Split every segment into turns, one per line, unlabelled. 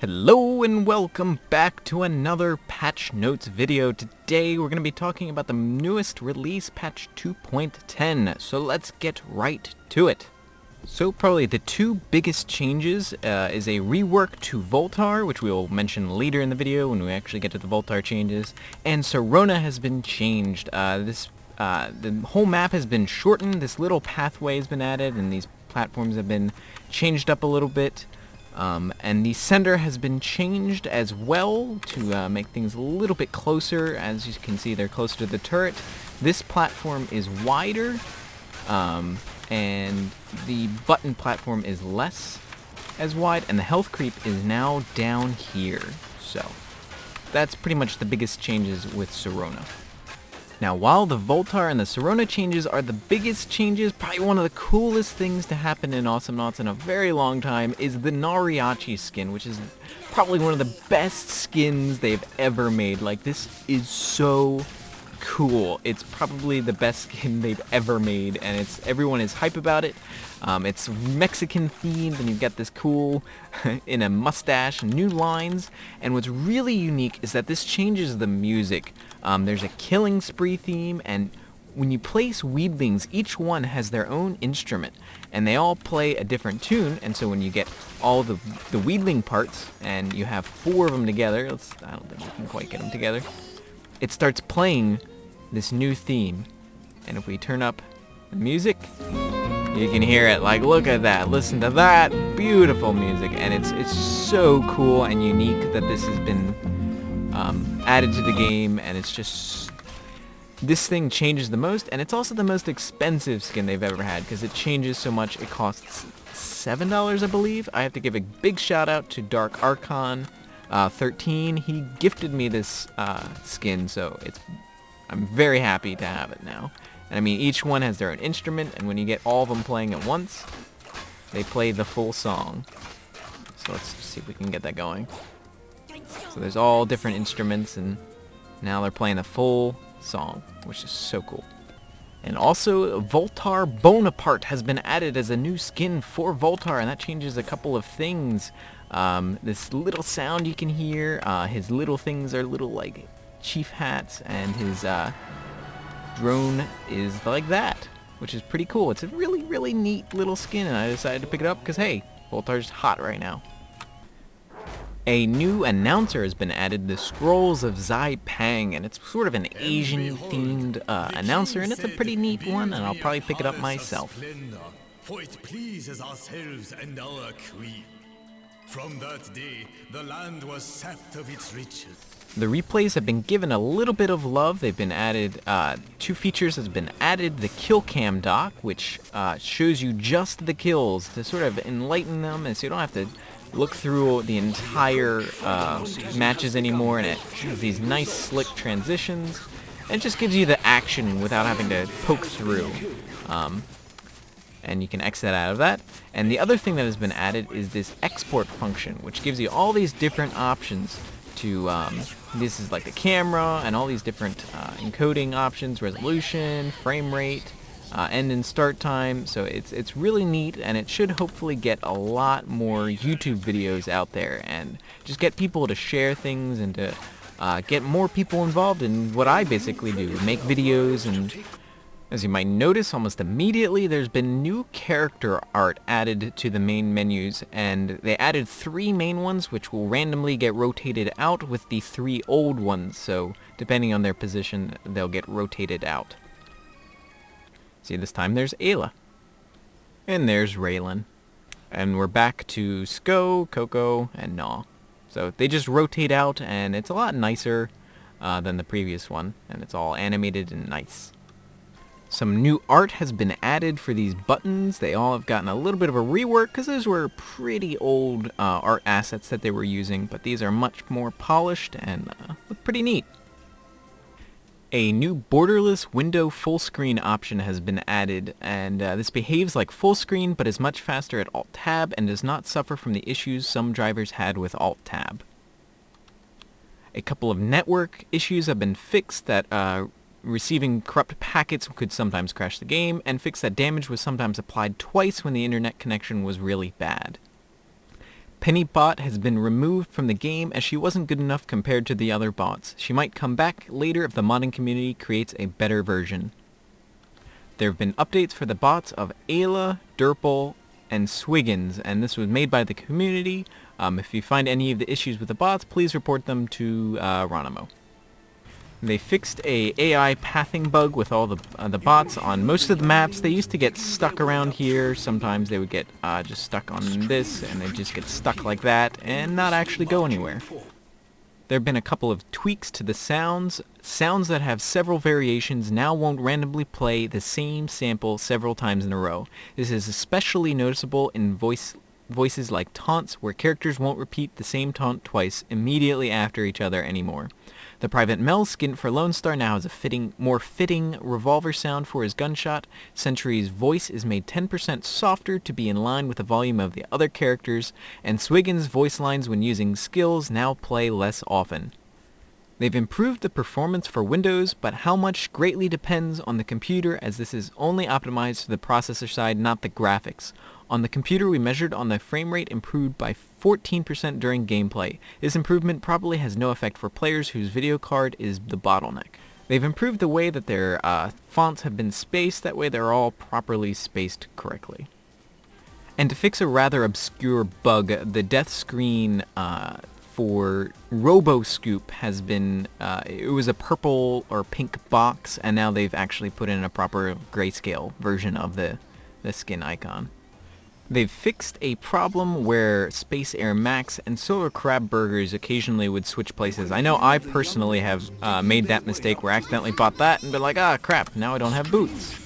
Hello and welcome back to another patch notes video. Today we're going to be talking about the newest release, patch 2.10, so let's get right to it. So probably the two biggest changes is a rework to Voltar, which we will mention later in the video when we actually get to the Voltar changes, and Sirona has been changed. The whole map has been shortened, this little pathway has been added, and these platforms have been changed up a little bit. And the sender has been changed as well to make things a little bit closer. As you can see, they're closer to the turret. This platform is wider, and the button platform is less as wide, and the health creep is now down here. So that's pretty much the biggest changes with Sirona. Now, while the Voltar and the Sirona changes are the biggest changes, probably one of the coolest things to happen in Awesomenauts in a very long time is the Nariachi skin, which is probably one of the best skins they've ever made. Like, this is so cool. It's probably the best skin they've ever made, and everyone is hype about it. It's Mexican themed, and you've got this cool in a mustache, new lines, and what's really unique is that this changes the music. There's a killing spree theme, and when you place weedlings, each one has their own instrument, and they all play a different tune, and so when you get all the weedling parts, and you have 4 of them together, I don't think we can quite get them together, it starts playing this new theme, and if we turn up the music, you can hear it. Like, look at that, listen to that beautiful music, and it's so cool and unique that this has been added to the game, and it's just, this thing changes the most, and it's also the most expensive skin they've ever had because it changes so much. It costs $7, I believe. I have to give a big shout out to Dark Archon 13. He gifted me this skin, so I'm very happy to have it now. And I mean, each one has their own instrument, and when you get all of them playing at once, they play the full song. So let's see if we can get that going. So there's all different instruments, and now they're playing the full song, which is so cool. And also, Voltar Bonaparte has been added as a new skin for Voltar, and that changes a couple of things. This little sound you can hear, his little things are little, like, chief hats, and his drone is like that, which is pretty cool. It's a really, really neat little skin, and I decided to pick it up because, hey, Voltar's hot right now. A new announcer has been added, the Scrolls of Zai Pang, and it's sort of an Asian-themed announcer, and it's a pretty neat one, and I'll probably pick it up myself.
For it pleases ourselves and our queen. From that day, the land was sapped of its riches.
The replays have been given a little bit of love. They've been added, 2 features has been added. The kill cam dock, which shows you just the kills to sort of enlighten them, and so you don't have to look through the entire matches anymore, and it has these nice slick transitions, and it just gives you the action without having to poke through. And you can exit out of that. And the other thing that has been added is this export function, which gives you all these different options to, this is like the camera, and all these different encoding options, resolution, frame rate, end and start time. So it's really neat, and it should hopefully get a lot more YouTube videos out there, and just get people to share things, and to get more people involved in what I basically do, make videos. And as you might notice, almost immediately there's been new character art added to the main menus, and they added 3 main ones which will randomly get rotated out with the 3 old ones, so depending on their position they'll get rotated out. See, this time there's Ayla. And there's Raylan. And we're back to Sko, Coco, and Naw. So they just rotate out, and it's a lot nicer than the previous one, and it's all animated and nice. Some new art has been added for these buttons. They all have gotten a little bit of a rework because those were pretty old art assets that they were using, but these are much more polished and look pretty neat. A new borderless window full screen option has been added, and this behaves like full screen but is much faster at Alt-Tab and does not suffer from the issues some drivers had with Alt-Tab. A couple of network issues have been fixed that receiving corrupt packets could sometimes crash the game, and fixed that damage was sometimes applied twice when the internet connection was really bad. Pennybot has been removed from the game as she wasn't good enough compared to the other bots. She might come back later if the modding community creates a better version. There have been updates for the bots of Ayla, Derpal, and Swiggins, and this was made by the community. If you find any of the issues with the bots, please report them to Ronimo. They fixed a AI pathing bug with all the bots on most of the maps. They used to get stuck around here. Sometimes they would get just stuck on this, and they'd just get stuck like that and not actually go anywhere. There have been a couple of tweaks to the sounds. Sounds that have several variations now won't randomly play the same sample several times in a row. This is especially noticeable in voices like taunts, where characters won't repeat the same taunt twice immediately after each other anymore. The Private Mel skin for Lone Star now has a more fitting revolver sound for his gunshot. Sentry's voice is made 10% softer to be in line with the volume of the other characters, and Swiggins' voice lines when using skills now play less often. They've improved the performance for Windows, but how much greatly depends on the computer, as this is only optimized to the processor side, not the graphics. On the computer, we measured on the frame rate improved by 14% during gameplay. This improvement probably has no effect for players whose video card is the bottleneck. They've improved the way that their fonts have been spaced, that way they're all properly spaced correctly. And to fix a rather obscure bug, the death screen for RoboScoop has been, it was a purple or pink box, and now they've actually put in a proper grayscale version of the skin icon. They've fixed a problem where Space Air Max and Solar Crab Burgers occasionally would switch places. I know I personally have made that mistake where I accidentally bought that and been like, ah crap, now I don't have boots.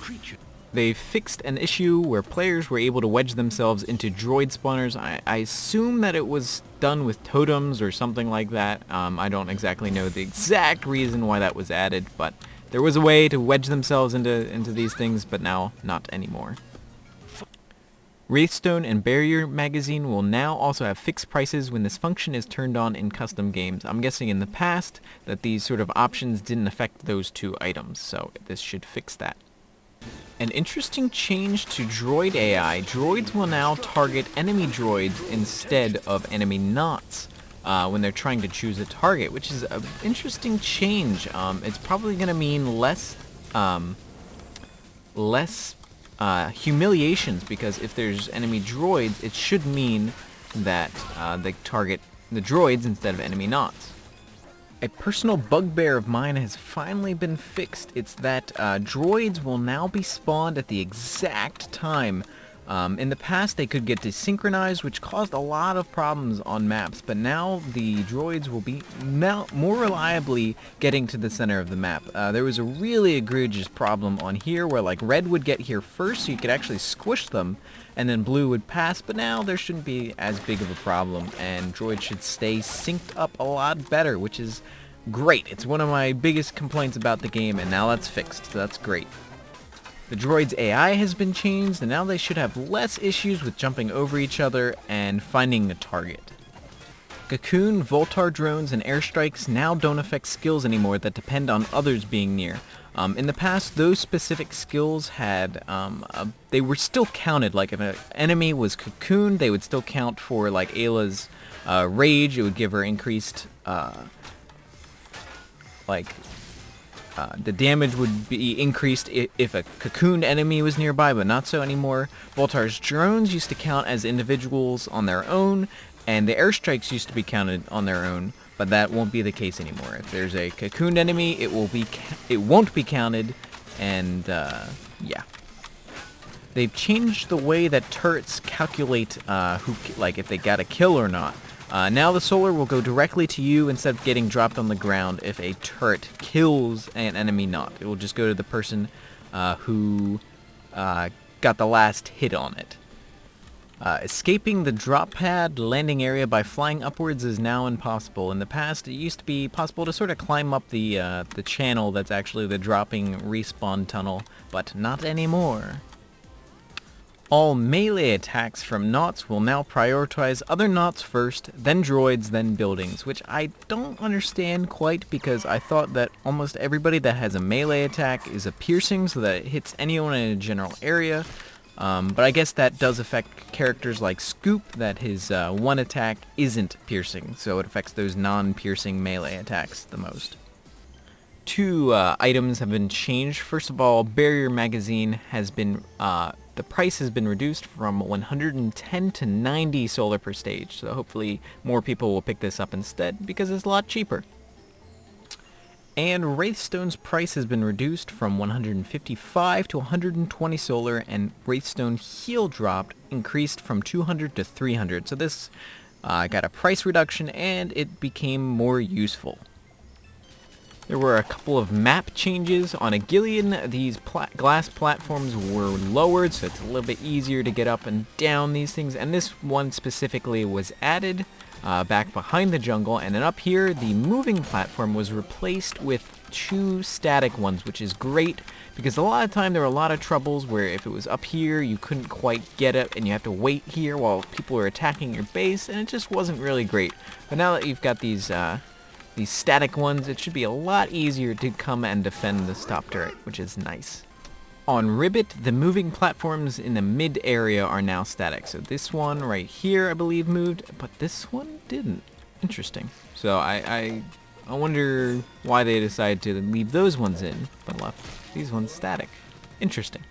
They've fixed an issue where players were able to wedge themselves into droid spawners. I assume that it was done with totems or something like that. I don't exactly know the exact reason why that was added, but there was a way to wedge themselves into these things, but now not anymore. Wraithstone and Barrier Magazine will now also have fixed prices when this function is turned on in custom games. I'm guessing in the past that these sort of options didn't affect those two items, so this should fix that. An interesting change to droid AI. Droids will now target enemy droids instead of enemy knots when they're trying to choose a target, which is an interesting change. It's probably going to mean less humiliations, because if there's enemy droids, it should mean that they target the droids instead of enemy knots. A personal bugbear of mine has finally been fixed. It's that droids will now be spawned at the exact time. In the past, they could get desynchronized, which caused a lot of problems on maps, but now the droids will be more reliably getting to the center of the map. There was a really egregious problem on here where like red would get here first, so you could actually squish them, and then blue would pass, but now there shouldn't be as big of a problem, and droids should stay synced up a lot better, which is great. It's one of my biggest complaints about the game, and now that's fixed, so that's great. The droid's AI has been changed, and now they should have less issues with jumping over each other and finding a target. Cocoon, Voltar drones, and airstrikes now don't affect skills anymore that depend on others being near. In the past, those specific skills had, they were still counted. Like if an enemy was Cocoon, they would still count for like Ayla's rage. It would give her increased, the damage would be increased if a cocooned enemy was nearby, but not so anymore. Voltar's drones used to count as individuals on their own, and the airstrikes used to be counted on their own, but that won't be the case anymore. If there's a cocooned enemy, it won't be counted, and yeah. They've changed the way that turrets calculate if they got a kill or not. Now the solar will go directly to you instead of getting dropped on the ground if a turret kills an enemy not. It will just go to the person who got the last hit on it. Escaping the drop pad landing area by flying upwards is now impossible. In the past, it used to be possible to sort of climb up the channel that's actually the dropping respawn tunnel, but not anymore. All melee attacks from knots will now prioritize other knots first, then droids, then buildings, which I don't understand quite, because I thought that almost everybody that has a melee attack is a piercing so that it hits anyone in a general area. But I guess that does affect characters like Scoop, that his one attack isn't piercing, so it affects those non-piercing melee attacks the most. Two items have been changed. First of all, Barrier Magazine has been, the price has been reduced from 110 to 90 solar per stage, so hopefully more people will pick this up instead because it's a lot cheaper. And Wraithstone's price has been reduced from 155 to 120 solar, and Wraithstone heal dropped increased from 200 to 300, so this got a price reduction and it became more useful. There were a couple of map changes. On Agilion, these glass platforms were lowered, so it's a little bit easier to get up and down these things, and this one specifically was added back behind the jungle, and then up here, the moving platform was replaced with 2 static ones, which is great, because a lot of time there were a lot of troubles where if it was up here, you couldn't quite get it, and you have to wait here while people are attacking your base, and it just wasn't really great. But now that you've got these static ones, it should be a lot easier to come and defend the stop turret, which is nice. On Ribbit, the moving platforms in the mid area are now static. So this one right here, I believe, moved, but this one didn't. Interesting. So I wonder why they decided to leave those ones in, but left these ones static. Interesting.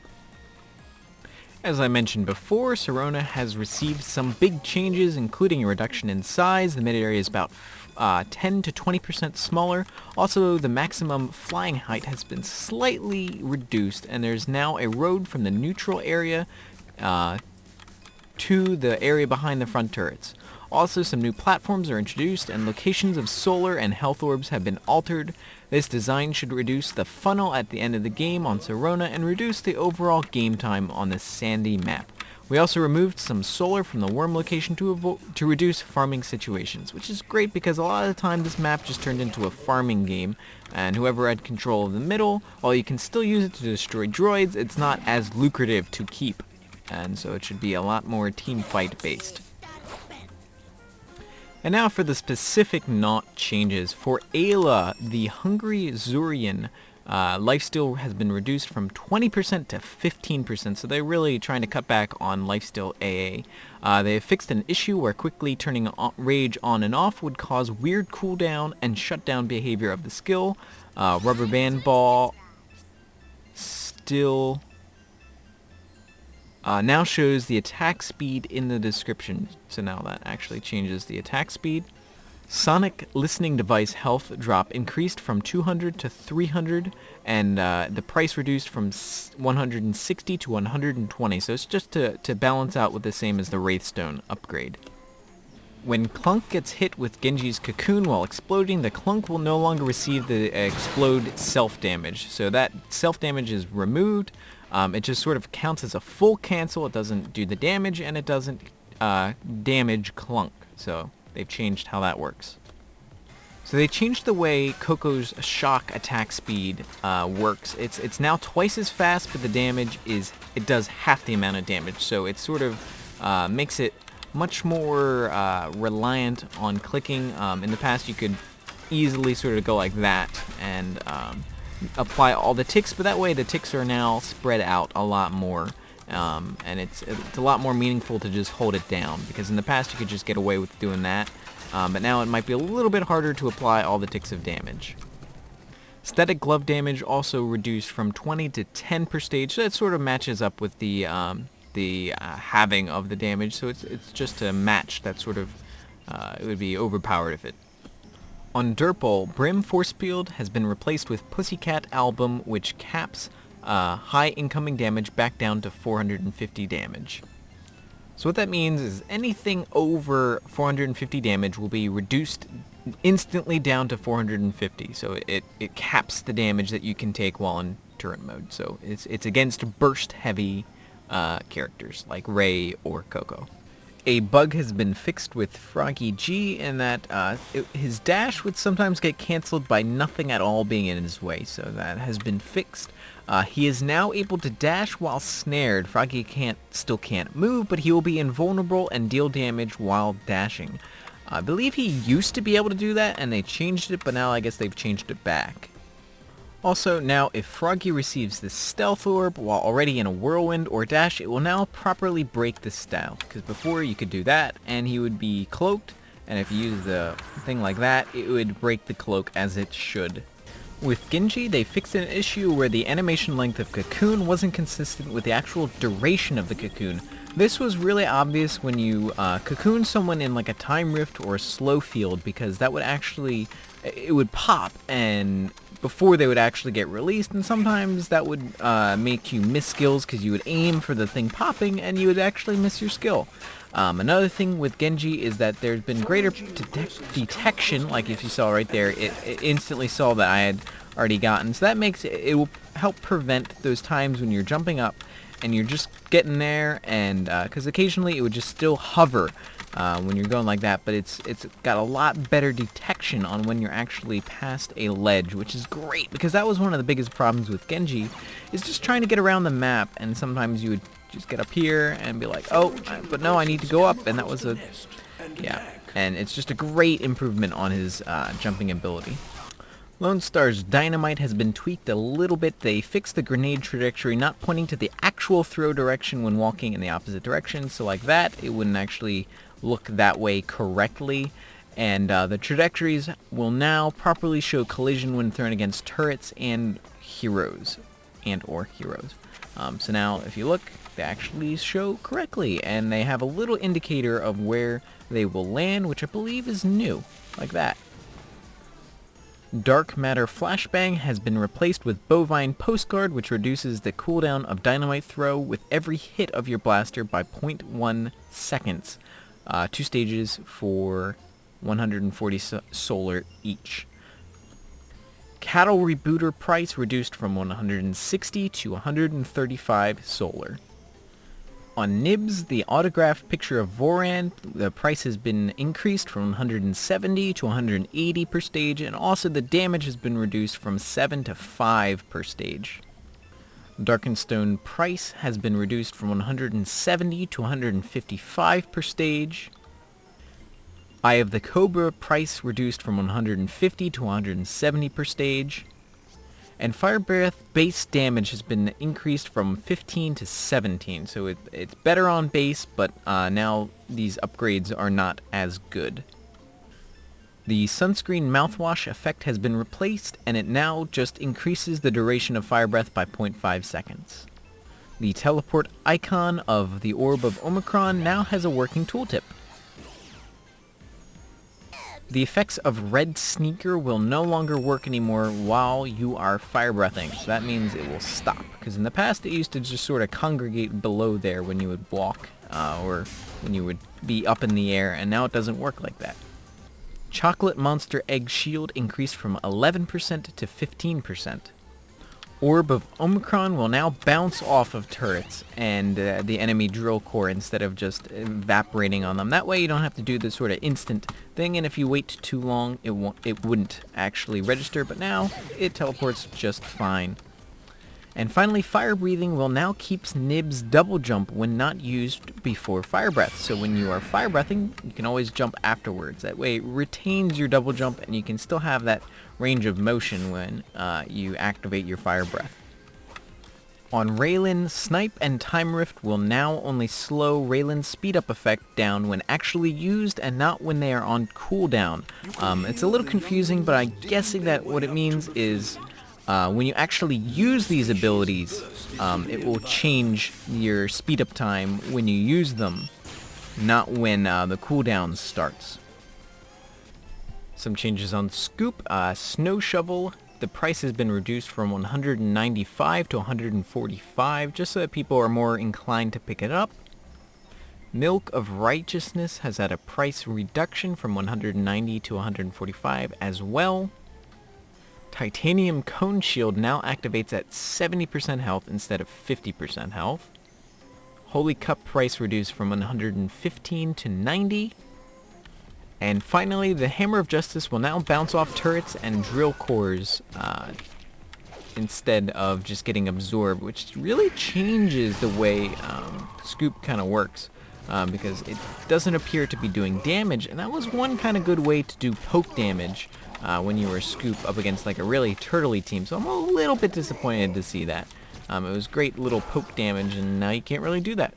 As I mentioned before, Sirona has received some big changes, including a reduction in size. The mid area is about 10 to 20% smaller. Also, the maximum flying height has been slightly reduced, and there's now a road from the neutral area to the area behind the front turrets. Also, some new platforms are introduced, and locations of solar and health orbs have been altered. This design should reduce the funnel at the end of the game on Sirona and reduce the overall game time on the sandy map. We also removed some solar from the worm location to reduce farming situations, which is great because a lot of the time this map just turned into a farming game, and whoever had control of the middle, while you can still use it to destroy droids, it's not as lucrative to keep, and so it should be a lot more team fight based. And now for the specific not changes. For Ayla, the Hungry Zurian, lifesteal has been reduced from 20% to 15%, so they're really trying to cut back on lifesteal AA. They have fixed an issue where quickly turning rage on and off would cause weird cooldown and shutdown behavior of the skill. Rubber band ball still now shows the attack speed in the description, so now that actually changes the attack speed. Sonic listening device health drop increased from 200 to 300, and the price reduced from 160 to 120, so it's just to balance out with the same as the Wraithstone upgrade. When Clunk gets hit with Genji's cocoon while exploding, the Clunk will no longer receive the explode self-damage, so that self-damage is removed. It just sort of counts as a full cancel. It doesn't do the damage, and it doesn't damage Clunk, so they've changed how that works. So they changed the way Coco's shock attack speed works. It's now twice as fast, but the damage it does half the amount of damage. So it sort of makes it much more reliant on clicking. In the past, you could easily sort of go like that and apply all the ticks, but that way the ticks are now spread out a lot more. And it's a lot more meaningful to just hold it down, because in the past you could just get away with doing that, but now it might be a little bit harder to apply all the ticks of damage. Static glove damage also reduced from 20 to 10 per stage, so that sort of matches up with the halving of the damage, so it's just to match that sort of, it would be overpowered if it. On Derpal, Brim Force Field has been replaced with Pussycat Album, which caps high incoming damage back down to 450 damage. So what that means is anything over 450 damage will be reduced instantly down to 450. So it caps the damage that you can take while in turret mode. So it's against burst heavy characters like Rey or Coco. A bug has been fixed with Froggy G in that his dash would sometimes get cancelled by nothing at all being in his way, so that has been fixed. He is now able to dash while snared. Froggy still can't move, but he will be invulnerable and deal damage while dashing. I believe he used to be able to do that, and they changed it, but now I guess they've changed it back. Also, now if Froggy receives the Stealth Orb while already in a Whirlwind or Dash, it will now properly break the style. Because before you could do that, and he would be cloaked, and if you use the thing like that, it would break the cloak as it should. With Genji, they fixed an issue where the animation length of Cocoon wasn't consistent with the actual duration of the Cocoon. This was really obvious when you Cocoon someone in like a Time Rift or a Slow Field, because that would actually, it would pop and before they would actually get released, and sometimes that would make you miss skills because you would aim for the thing popping and you would actually miss your skill. Another thing with Genji is that there's been greater detection, like if you saw right there, it instantly saw that I had already gotten, so that makes it will help prevent those times when you're jumping up and you're just getting there, and because occasionally it would just still hover when you're going like that, but it's got a lot better detection on when you're actually past a ledge, which is great, because that was one of the biggest problems with Genji, is just trying to get around the map, and sometimes you would just get up here and be like, oh, but no, I need to go up, and that was yeah, and it's just a great improvement on his jumping ability. Lone Star's dynamite has been tweaked a little bit. They fixed the grenade trajectory, not pointing to the actual throw direction when walking in the opposite direction, so like that, it wouldn't actually look that way correctly. And the trajectories will now properly show collision when thrown against turrets and heroes, or heroes. So now, if you look, they actually show correctly, and they have a little indicator of where they will land, which I believe is new, like that. Dark Matter Flashbang has been replaced with Bovine Postguard, which reduces the cooldown of dynamite throw with every hit of your blaster by 0.1 seconds. 2 stages for 140 solar each. Cattle Rebooter price reduced from 160 to 135 solar. On Nibs, the autographed picture of Voran, the price has been increased from 170 to 180 per stage, and also the damage has been reduced from 7 to 5 per stage. Darkenstone price has been reduced from 170 to 155 per stage. Eye of the Cobra price reduced from 150 to 170 per stage. And Fire Breath base damage has been increased from 15 to 17, so it's better on base, but now these upgrades are not as good. The Sunscreen Mouthwash effect has been replaced, and it now just increases the duration of Fire Breath by 0.5 seconds. The teleport icon of the Orb of Omicron now has a working tooltip. The effects of Red Sneaker will no longer work anymore while you are fire breathing, so that means it will stop. Because in the past it used to just sort of congregate below there when you would walk, or when you would be up in the air, and now it doesn't work like that. Chocolate Monster Egg Shield increased from 11% to 15%. Orb of Omicron will now bounce off of turrets and the enemy drill core instead of just evaporating on them. That way you don't have to do this sort of instant thing, and if you wait too long, it wouldn't actually register, but now it teleports just fine. And finally, Fire Breathing will now keep Nibs double jump when not used before Fire Breath. So when you are Fire Breathing, you can always jump afterwards. That way it retains your double jump, and you can still have that range of motion when you activate your Fire Breath. On Raylan, Snipe and Time Rift will now only slow Raylan's speed up effect down when actually used and not when they are on cooldown. It's a little confusing, but I'm guessing that what it means is when you actually use these abilities, it will change your speed up time when you use them, not when the cooldown starts. Some changes on Scoop. Snow Shovel, the price has been reduced from 195 to 145, just so that people are more inclined to pick it up. Milk of Righteousness has had a price reduction from 190 to 145 as well. Titanium Cone Shield now activates at 70% health instead of 50% health. Holy Cup price reduced from 115 to 90. And finally, the Hammer of Justice will now bounce off turrets and drill cores instead of just getting absorbed, which really changes the way Scoop kind of works. because it doesn't appear to be doing damage, and that was one kind of good way to do poke damage when you were Scoop up against like a really turtley team, so I'm a little bit disappointed to see that. It was great little poke damage, and now you can't really do that.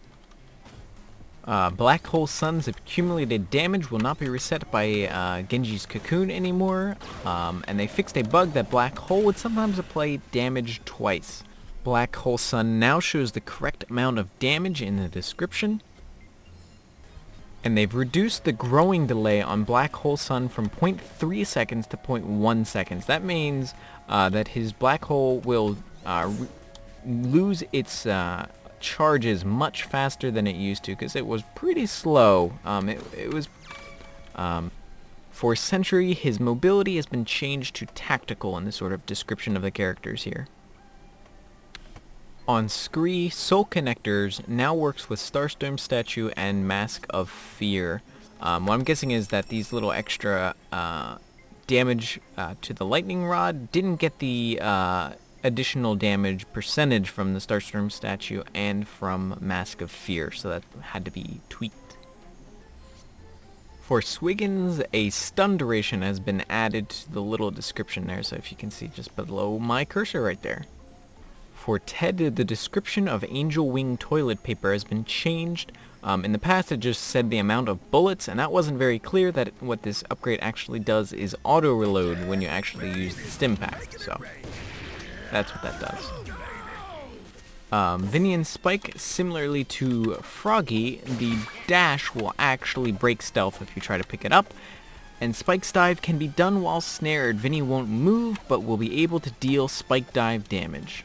Black Hole Sun's accumulated damage will not be reset by Genji's Cocoon anymore, and they fixed a bug that Black Hole would sometimes apply damage twice. Black Hole Sun now shows the correct amount of damage in the description, and they've reduced the growing delay on Black Hole Sun from 0.3 seconds to 0.1 seconds. That means that his black hole will lose its charges much faster than it used to, because it was pretty slow. It was for Sentry, his mobility has been changed to tactical in the sort of description of the characters here. On Scree, Soul Connectors now works with Starstorm Statue and Mask of Fear. What I'm guessing is that these little extra damage to the Lightning Rod didn't get the additional damage percentage from the Starstorm Statue and from Mask of Fear, so that had to be tweaked. For Swiggins, a stun duration has been added to the little description there, so if you can see just below my cursor right there. For Ted, the description of Angel Wing toilet paper has been changed. In the past it just said the amount of bullets, and that wasn't very clear. That what this upgrade actually does is auto-reload when you actually use the stim pack, so that's what that does. Vinny and Spike, similarly to Froggy, the dash will actually break stealth if you try to pick it up, and Spike's dive can be done while snared. Vinny won't move, but will be able to deal Spike dive damage.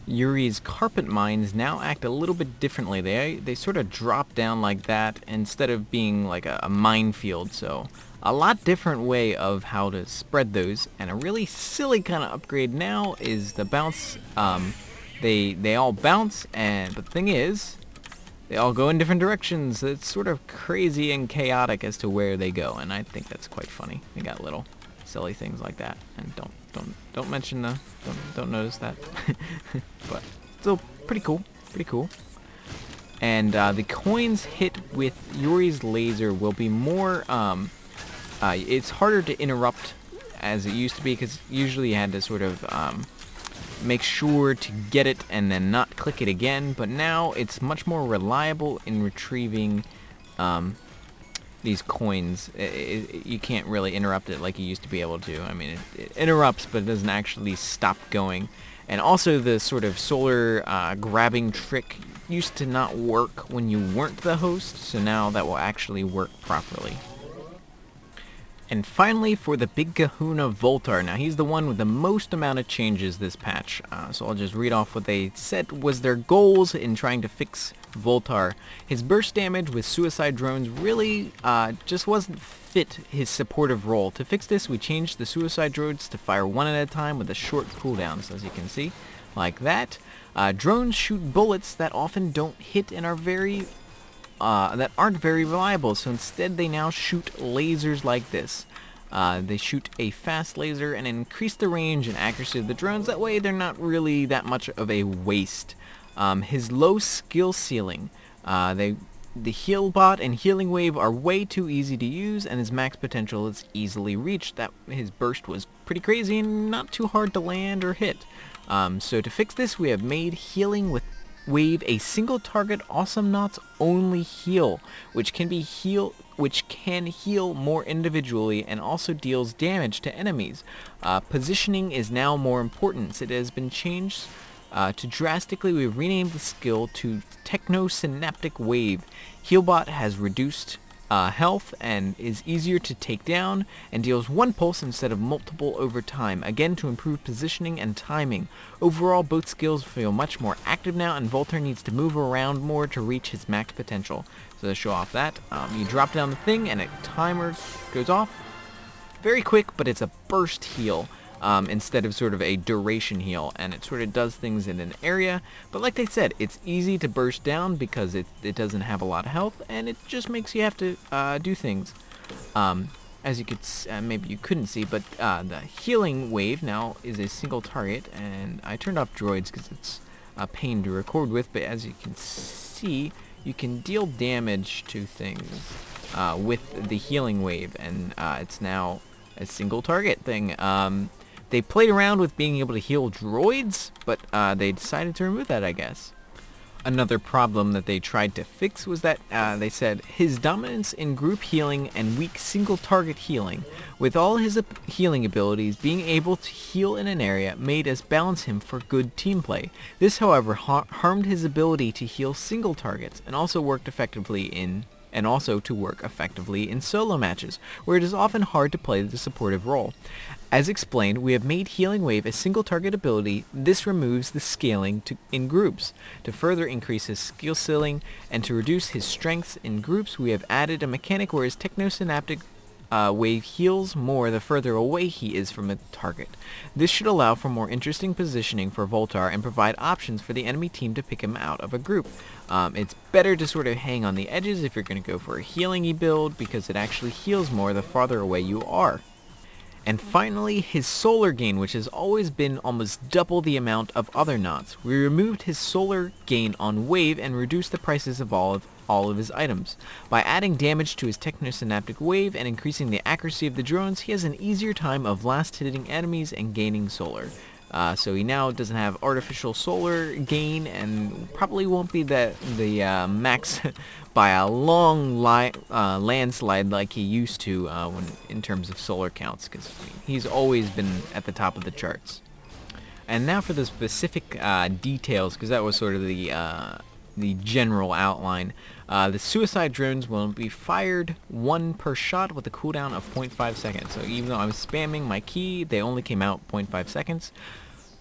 Yuri's carpet mines now act a little bit differently. They sort of drop down like that instead of being like a minefield, so a lot different way of how to spread those. And a really silly kind of upgrade now is the bounce. They all bounce, but the thing is, they all go in different directions. It's sort of crazy and chaotic as to where they go, and I think that's quite funny. They got little silly things like that, and don't mention the don't notice that. But still pretty cool. And the coins hit with Yuri's laser will be more it's harder to interrupt as it used to be, because usually you had to sort of make sure to get it and then not click it again, but now it's much more reliable in retrieving these coins. You can't really interrupt it like you used to be able to. I mean, it interrupts, but it doesn't actually stop going. And also the sort of solar grabbing trick used to not work when you weren't the host, so now that will actually work properly. And finally, for the Big Kahuna Voltar. Now, he's the one with the most amount of changes this patch, so I'll just read off what they said was their goals in trying to fix Voltar. His burst damage with suicide drones really just wasn't fit his supportive role. To fix this, we changed the suicide drones to fire one at a time with a short cooldown, so as you can see, like that. Drones shoot bullets that often don't hit and are that aren't very reliable, so instead they now shoot lasers like this. They shoot a fast laser and increase the range and accuracy of the drones. That way they're not really that much of a waste. His low skill ceiling, the heal bot and healing wave are way too easy to use, and his max potential is easily reached. His burst was pretty crazy and not too hard to land or hit. So to fix this, we have made healing with wave a single target Awesomenauts only heal, which can heal more individually and also deals damage to enemies. Positioning is now more important. It has been changed to drastically. We've renamed the skill to Techno-Synaptic Wave. Healbot has reduced health and is easier to take down, and deals one pulse instead of multiple over time, again to improve positioning and timing. Overall, both skills feel much more active now, and Voltar needs to move around more to reach his max potential. So to show off that, you drop down the thing and a timer goes off. Very quick, but it's a burst heal instead of sort of a duration heal, and it sort of does things in an area. But like I said, it's easy to burst down because it doesn't have a lot of health, and it just makes you have to do things. As you could, maybe you couldn't see, but the healing wave now is a single target, and I turned off droids because it's a pain to record with, but as you can see, you can deal damage to things with the healing wave, and it's now a single target thing. They played around with being able to heal droids, but they decided to remove that, I guess. Another problem that they tried to fix was that they said his dominance in group healing and weak single target healing, with all his healing abilities, being able to heal in an area made us balance him for good team play. This, however, harmed his ability to heal single targets and also to work effectively in solo matches, where it is often hard to play the supportive role. As explained, we have made Healing Wave a single target ability. This removes the scaling in groups. To further increase his skill ceiling and to reduce his strengths in groups, we have added a mechanic where his technosynaptic wave heals more the further away he is from a target. This should allow for more interesting positioning for Voltar and provide options for the enemy team to pick him out of a group. It's better to sort of hang on the edges if you're going to go for a healing-y build, because it actually heals more the farther away you are. And finally, his solar gain, which has always been almost double the amount of other knots. We removed his solar gain on wave and reduced the prices of all of his items. By adding damage to his technosynaptic wave and increasing the accuracy of the drones, he has an easier time of last hitting enemies and gaining solar. So he now doesn't have artificial solar gain, and probably won't be the max by a long landslide like he used to in terms of solar counts, because he's always been at the top of the charts. And now for the specific details, because that was sort of the general outline. The suicide drones will be fired 1 per shot with a cooldown of 0.5 seconds. So even though I'm spamming my key, they only came out 0.5 seconds.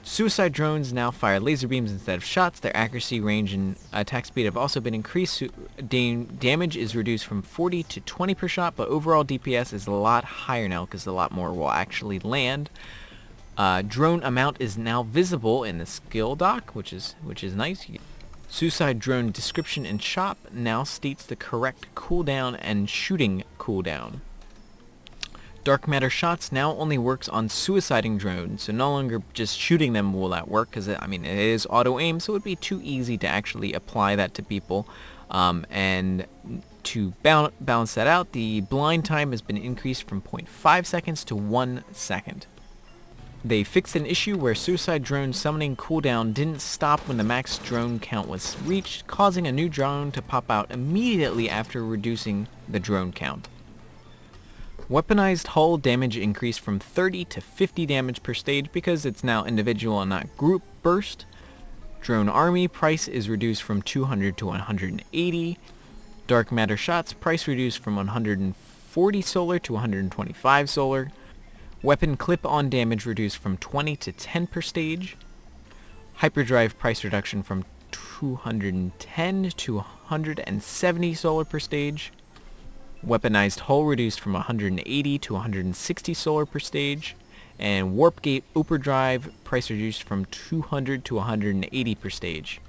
Suicide drones now fire laser beams instead of shots. Their accuracy, range, and attack speed have also been increased. Damage is reduced from 40 to 20 per shot, but overall DPS is a lot higher now because a lot more will actually land. Drone amount is now visible in the skill dock, which is nice. Suicide drone description and shop now states the correct cooldown and shooting cooldown. Dark matter shots now only works on suiciding drones, so no longer just shooting them will that work, because it is auto aim, so it would be too easy to actually apply that to people. And to balance that out, the blind time has been increased from 0.5 seconds to 1 second. They fixed an issue where suicide drone summoning cooldown didn't stop when the max drone count was reached, causing a new drone to pop out immediately after reducing the drone count. Weaponized hull damage increased from 30 to 50 damage per stage because it's now individual and not group burst. Drone army price is reduced from 200 to 180. Dark matter shots price reduced from 140 solar to 125 solar. Weapon clip-on damage reduced from 20 to 10 per stage. Hyperdrive price reduction from 210 to 170 solar per stage. Weaponized hull reduced from 180 to 160 solar per stage. And Warp Gate Overdrive price reduced from 200 to 180 per stage.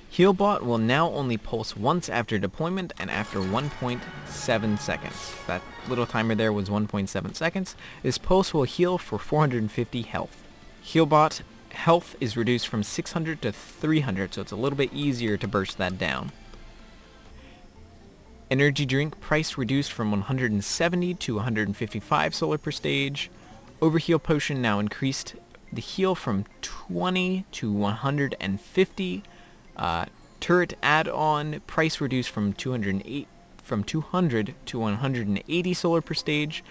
Healbot will now only pulse once after deployment and after 1.7 seconds. That little timer there was 1.7 seconds. This pulse will heal for 450 health. Healbot health is reduced from 600 to 300, so it's a little bit easier to burst that down. Energy drink price reduced from 170 to 155 solar per stage. Overheal potion now increased the heal from 20 to 150. Turret add-on price reduced from 200 to 180 solar per stage.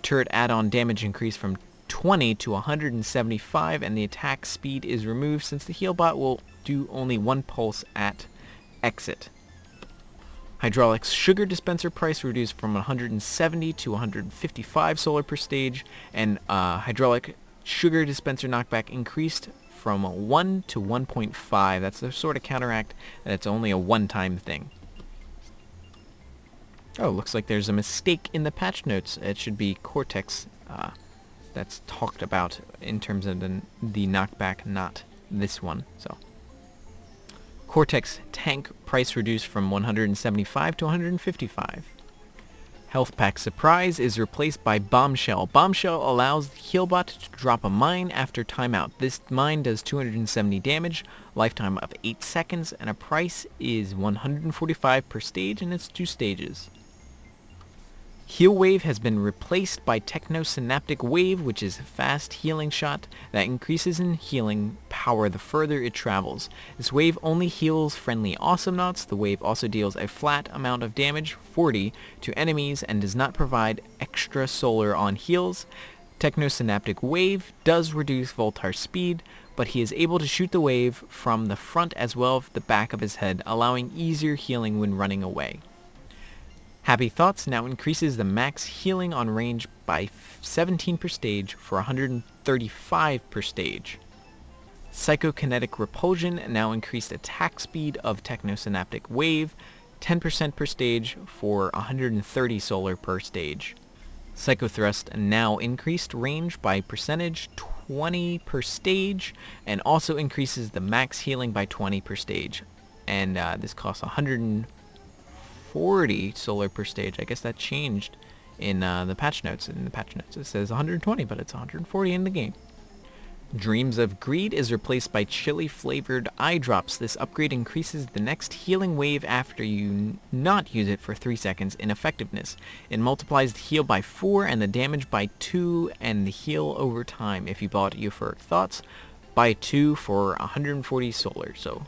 Turret add-on damage increased from 20 to 175, and the attack speed is removed since the healbot will do only 1 pulse at exit. Hydraulics sugar dispenser price reduced from 170 to 155 solar per stage, and hydraulic sugar dispenser knockback increased from 1 to 1.5. That's the sort of counteract that it's only a one-time thing. Oh, looks like there's a mistake in the patch notes. It should be Cortex that's talked about in terms of the knockback, not this one. So Cortex tank price reduced from 175 to 155. Health Pack Surprise is replaced by Bombshell. Bombshell allows the Healbot to drop a mine after timeout. This mine does 270 damage, lifetime of 8 seconds, and a price is 145 per stage, and it's 2 stages. Heal Wave has been replaced by Techno-Synaptic Wave, which is a fast healing shot that increases in healing power the further it travels. This wave only heals friendly Awesomenauts. The wave also deals a flat amount of damage, 40, to enemies and does not provide extra solar on heals. Techno-Synaptic Wave does reduce Voltar's speed, but he is able to shoot the wave from the front as well as the back of his head, allowing easier healing when running away. Happy Thoughts now increases the max healing on range by 17 per stage for 135 per stage. Psychokinetic Repulsion now increased attack speed of Techno-Synaptic Wave, 10% per stage for 130 solar per stage. Psychothrust now increased range by percentage 20 per stage, and also increases the max healing by 20 per stage. And this costs 140 solar per stage. I guess that changed in the patch notes. In the patch notes it says 120, but it's 140 in the game. Dreams of Greed is replaced by chili flavored eye drops. This upgrade increases the next healing wave after you not use it for 3 seconds in effectiveness. It multiplies the heal by 4 and the damage by 2 and the heal over time. If you bought Euphoric Thoughts, buy 2 for 140 solar. So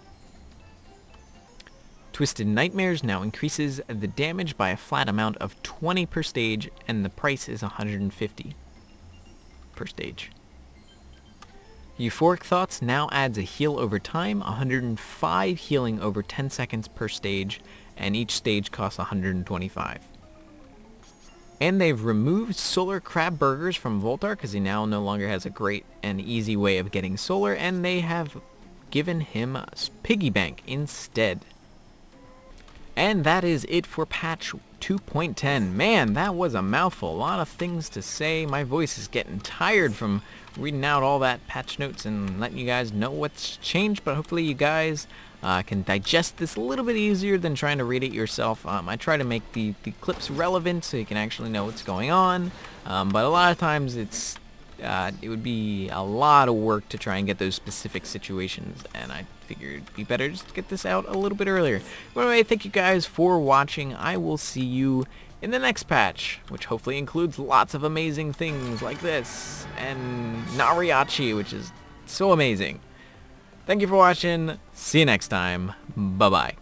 Twisted Nightmares now increases the damage by a flat amount of 20 per stage, and the price is 150 per stage. Euphoric Thoughts now adds a heal over time, 105 healing over 10 seconds per stage, and each stage costs 125. And they've removed Solar Crab Burgers from Voltar because he now no longer has a great and easy way of getting solar, and they have given him a Piggy Bank instead. And that is it for patch 2.10. Man, that was a mouthful. A lot of things to say. My voice is getting tired from reading out all that patch notes and letting you guys know what's changed, but hopefully you guys can digest this a little bit easier than trying to read it yourself. I try to make the clips relevant so you can actually know what's going on, but a lot of times it would be a lot of work to try and get those specific situations, and I figured it'd be better just to get this out a little bit earlier. But anyway, thank you guys for watching. I will see you in the next patch, which hopefully includes lots of amazing things like this, and Nariachi, which is so amazing. Thank you for watching. See you next time. Bye-bye.